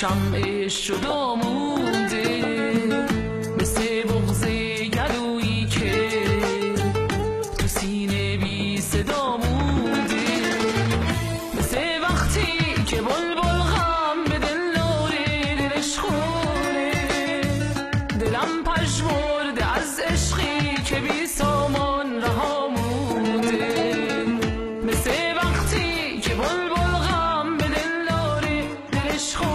شمعش شد آموده، مثل بغض گلویی که تو سینه بی صدا مونده، مثل وقتی که بلبل غم به دل داره دلش خونه، دلم پژمرده از عشقی که بی سامان رها مونده، مثل وقتی که بلبل غم به دل داره دلش خونه،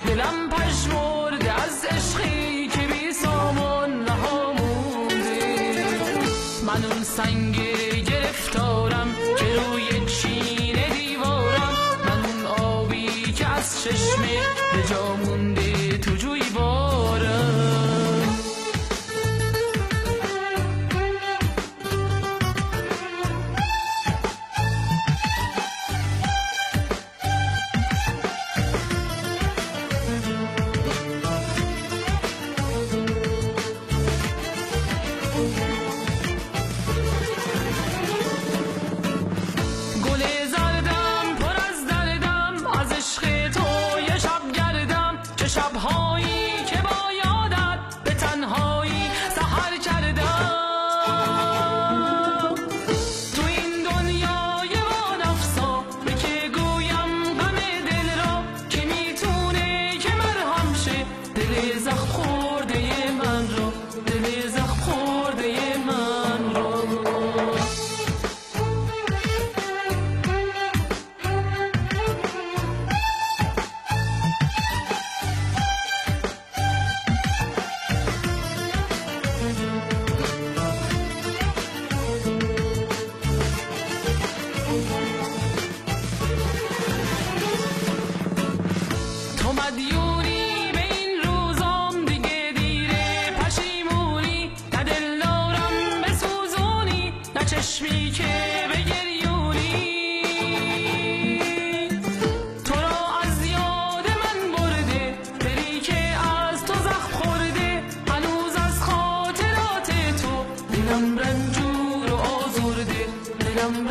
دلم پژمرده از عشقی که بی سامان رها مونده. من اون سنگ گرفتارم که روی چین دیوارم، من اون آبی که از چشمه به جا مونده تو جویبارم. گل زردم پر از دردم، از عشق تو یه شب گردم، چه شبهایی که با یادت به تنهایی سحر کردم. تو این دنیای وانفسا به که گویم غم دل را، که میتونه که مرهم شه دل زخم خورده من را، دل زخم خورده من را. تو مدیونی به این روزام، دیگه دیره پشیمونی، نه دل دارم بسوزونی، نه چشمی که بگریونی. تو را از یاد من برده دلی که از تو زخم خورده، هنوز از خاطرات تو دلم رنجور و آزرده، دلم